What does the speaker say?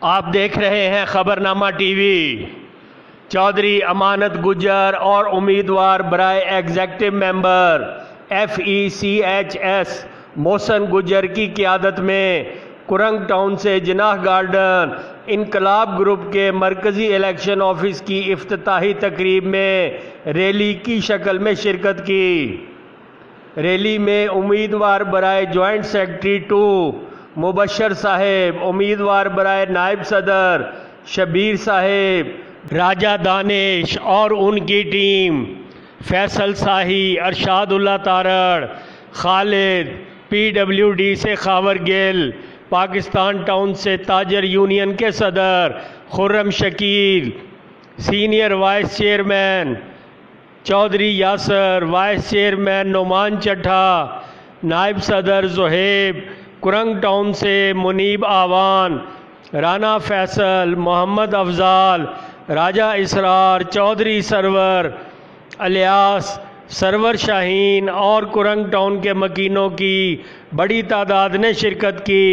आप देख रहे हैं खबरनामा टीवी। चौधरी अमानत गुजर और उम्मीदवार बराए एग्जेक्टिव मेंबर FECHS मोहसन गुजर की क़ियादत में कुरंग टाउन से जिनाह गार्डन इनकलाब ग्रुप के मरकज़ी इलेक्शन ऑफिस की इफ्तिताही तकरीब में रैली की शक्ल में शिरकत की। रैली में उम्मीदवार बराए जॉइंट सेक्रेटरी 2 मुबशर साहेब, उम्मीदवार बराए नायब सदर शबीर साहेब, राजा दानिश और उनकी टीम, फैसल शाही, अरशादुल्ला तारड़, खालिद, PWD से खावर गिल, पाकिस्तान टाउन से ताजर यूनियन के सदर Khurram Shakeel, senior vice chairman Chaudhry Yasir, vice chairman Noman Chattha, नायब सदर ज़ुहैब, कुरंग टाउन से मुनीब आवान, राना फैसल, मोहम्मद अफजाल, राजा इसरार, चौधरी सरवर, अलियास, सरवर शाहीन और कुरंग टाउन के मकीनों की बड़ी तादाद ने शिरकत की।